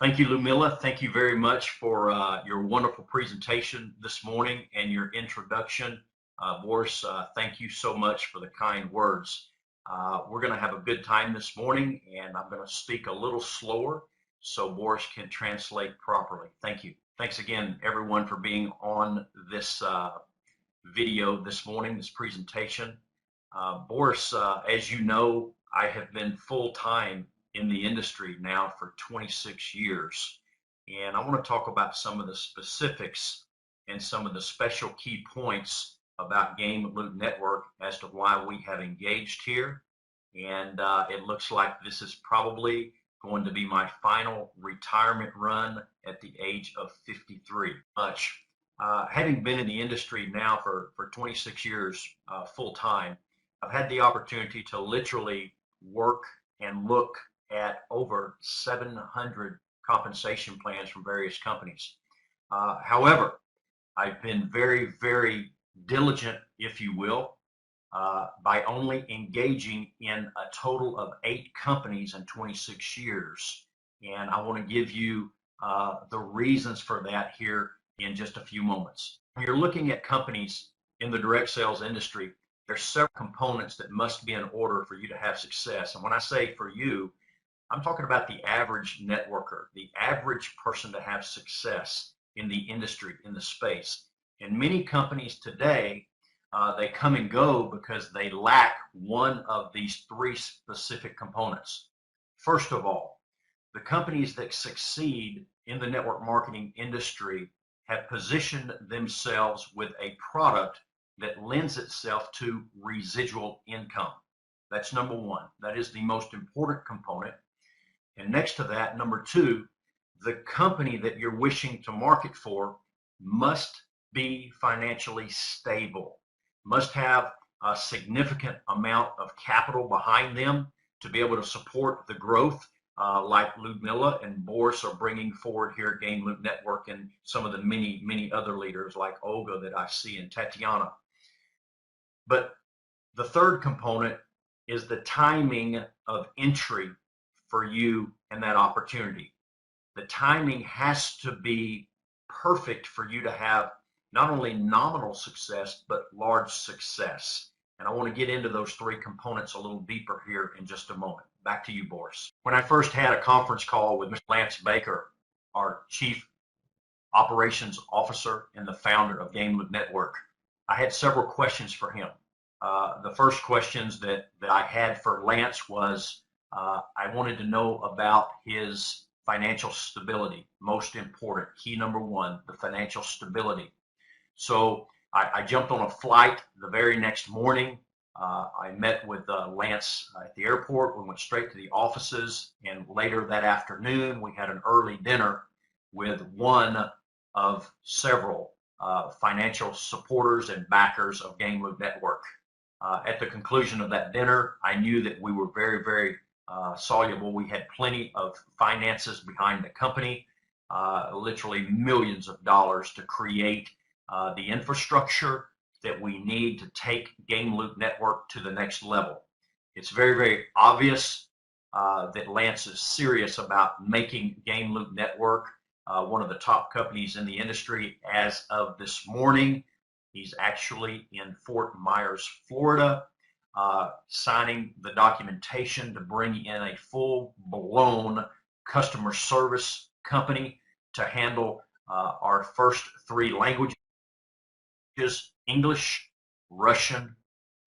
Thank you, Lumilla. Thank you very much for your wonderful presentation this morning and your introduction. Boris, thank you so much for the kind words. We're going to have a good time this morning, and I'm going to speak a little slower so Boris can translate properly. Thank you. Thanks again, everyone, for being on this video this morning, this presentation. Boris, as you know, I have been full-time in the industry now for 26 years. And I want to talk about some of the specifics and some of the special key points about GameLootNetwork as to why we have engaged here. And it looks like this is probably going to be my final retirement run at the age of 53. Having been in the industry now for 26 years full time, I've had the opportunity to literally work and look at over 700 compensation plans from various companies. However, I've been very, very diligent, if you will, by only engaging in a total of 8 companies in 26 years. And I want to give you the reasons for that here in just a few moments. When you're looking at companies in the direct sales industry, there's several components that must be in order for you to have success. And when I say for you, I'm talking about the average networker, the average person to have success in the industry, in the space. And many companies today, they come and go because they lack one of these 3 specific components. First of all, the companies that succeed in the network marketing industry have positioned themselves with a product that lends itself to residual income. That's number 1. That is the most important component. And next to that, number 2, the company that you're wishing to market for must be financially stable, must have a significant amount of capital behind them to be able to support the growth like Ludmilla and Boris are bringing forward here at GameLootNetwork, and some of the many, many other leaders like Olga that I see and Tatiana. But the third component is the timing of entry for you and that opportunity. The timing has to be perfect for you to have not only nominal success, but large success. And I want to get into those 3 components a little deeper here in just a moment. Back to you, Boris. When I first had a conference call with Mr. Lance Baker, our Chief Operations Officer and the founder of GameLootNetwork, I had several questions for him. The first questions that I had for Lance was, I wanted to know about his financial stability. Most important, key number 1, the financial stability. So I jumped on a flight the very next morning. I met with Lance at the airport. We went straight to the offices, and later that afternoon we had an early dinner with one of several financial supporters and backers of GameLootNetwork. At the conclusion of that dinner, I knew that we were very, very soluble. We had plenty of finances behind the company, literally millions of dollars to create the infrastructure that we need to take GameLootNetwork to the next level. It's very, very obvious that Lance is serious about making GameLootNetwork one of the top companies in the industry. As of this morning, he's actually in Fort Myers, Florida, signing the documentation to bring in a full-blown customer service company to handle our first 3 languages, English, Russian,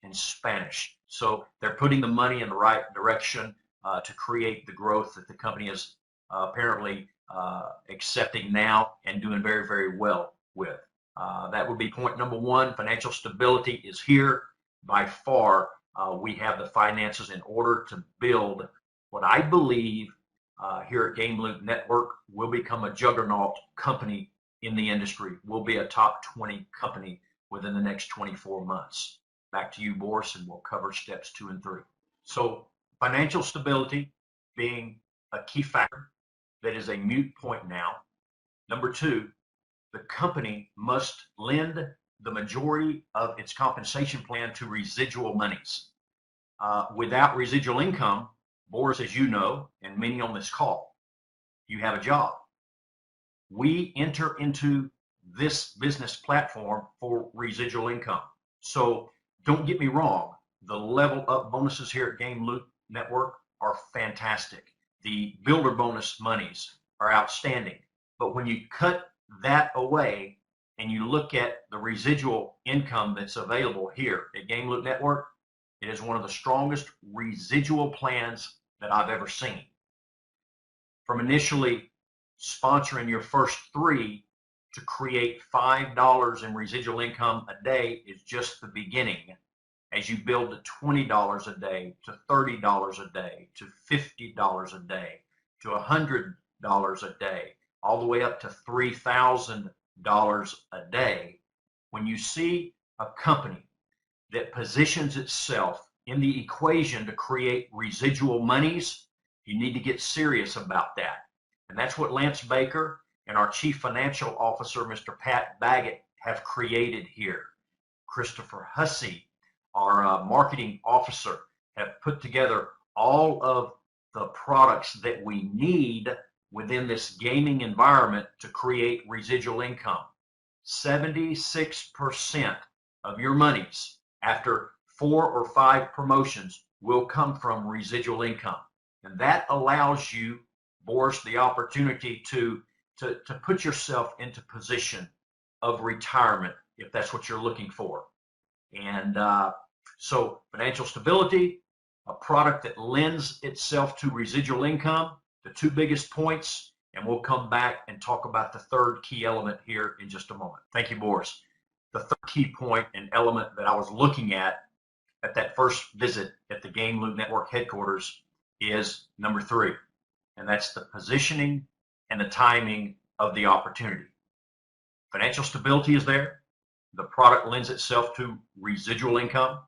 and Spanish. So they're putting the money in the right direction to create the growth that the company is apparently accepting now and doing very, very well with. That would be point number 1. Financial stability is here. By far, we have the finances in order to build what I believe here at GameLootNetwork will become a juggernaut company in the industry. We'll be a top 20 company within the next 24 months. Back to you, Boris, and we'll cover steps 2 and 3. So financial stability being a key factor that is a moot point now. Number 2, the company must lend the majority of its compensation plan to residual monies. Without residual income, Boris, as you know, and many on this call, you have a job. We enter into this business platform for residual income. So don't get me wrong, the level up bonuses here at Game Loot Network are fantastic. The builder bonus monies are outstanding. But when you cut that away and you look at the residual income that's available here at Game Loot Network, it is one of the strongest residual plans that I've ever seen. From initially sponsoring your first 3 to create $5 in residual income a day is just the beginning. As you build to $20 a day, to $30 a day, to $50 a day, to $100 a day, all the way up to $3,000 a day, when you see a company that positions itself in the equation to create residual monies, you need to get serious about that. And that's what Lance Baker and our Chief Financial Officer, Mr. Pat Baggett, have created here. Christopher Hussey, our Marketing Officer, have put together all of the products that we need within this gaming environment to create residual income. 76% of your monies after 4 or 5 promotions will come from residual income. And that allows you, Boris, the opportunity to put yourself into position of retirement if that's what you're looking for. And so financial stability, a product that lends itself to residual income, the 2 biggest points, and we'll come back and talk about the 3rd key element here in just a moment. Thank you, Boris. The 3rd key point and element that I was looking at that first visit at the Game Loot Network headquarters is number 3, and that's the positioning and the timing of the opportunity. Financial stability is there. The product lends itself to residual income.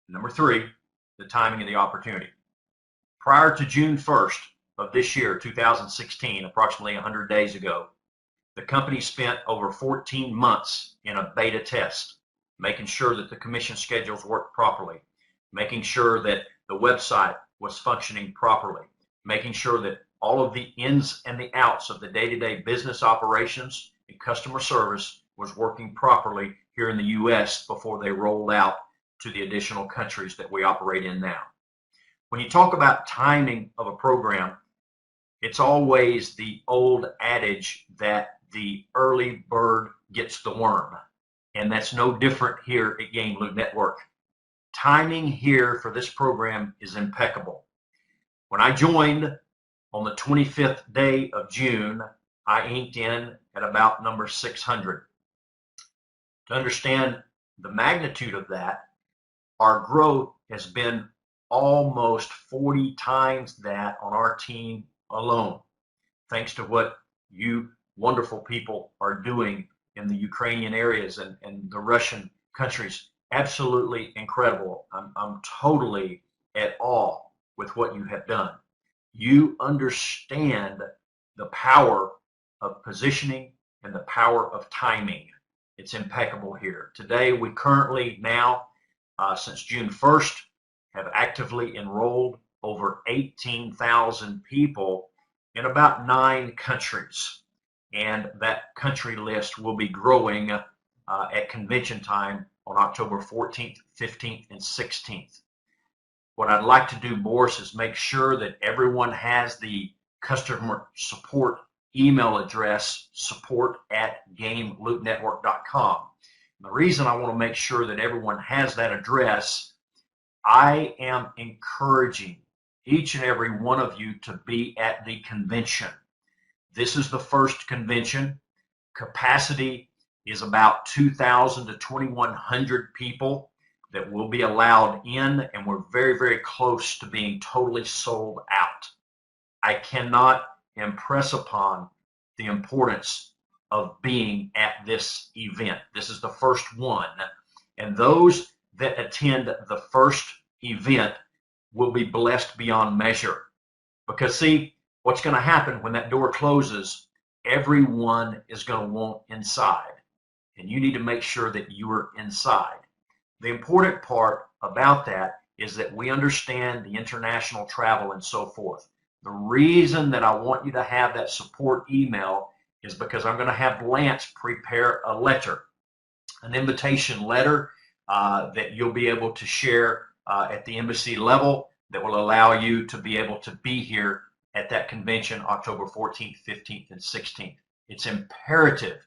Number 3, the timing of the opportunity. Prior to June 1st of this year, 2016, approximately 100 days ago, the company spent over 14 months in a beta test, making sure that the commission schedules worked properly, making sure that the website was functioning properly, making sure that all of the ins and the outs of the day-to-day business operations and customer service was working properly here in the U.S. before they rolled out to the additional countries that we operate in now. When you talk about timing of a program, it's always the old adage that the early bird gets the worm. And that's no different here at Game Loot Network. Timing here for this program is impeccable. When I joined on the 25th day of June, I inked in at about number 600. To understand the magnitude of that, our growth has been almost 40 times that on our team alone, thanks to what you wonderful people are doing in the Ukrainian areas and the Russian countries. Absolutely incredible. I'm totally at awe with what you have done. You understand the power of positioning and the power of timing. It's impeccable here. Today, we currently now, since June 1st, have actively enrolled over 18,000 people in about 9 countries. And that country list will be growing at convention time on October 14th, 15th, and 16th. What I'd like to do, Boris, is make sure that everyone has the customer support email address, support@GameLootNetwork.com. The reason I want to make sure that everyone has that address, I am encouraging each and every one of you to be at the convention. This is the first convention. Capacity is about 2,000 to 2,100 people that will be allowed in, and we're very, very close to being totally sold out. I cannot impress upon the importance of being at this event. This is the first one, and those that attend the first event will be blessed beyond measure. Because see, what's going to happen when that door closes, everyone is going to want inside, and you need to make sure that you are inside. The important part about that is that we understand the international travel and so forth. The reason that I want you to have that support email is because I'm going to have Lance prepare a letter, an invitation letter that you'll be able to share at the embassy level that will allow you to be able to be here at that convention October 14th, 15th, and 16th. It's imperative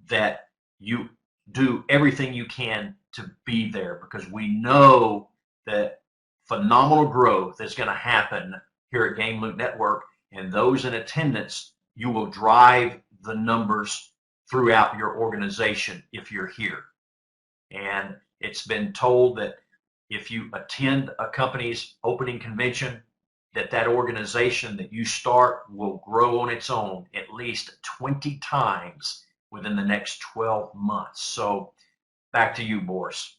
that you do everything you can to be there, because we know that phenomenal growth is going to happen here at Game Loot Network, and those in attendance, you will drive the numbers throughout your organization if you're here. And it's been told that if you attend a company's opening convention, that organization that you start will grow on its own at least 20 times within the next 12 months. So back to you, Boris.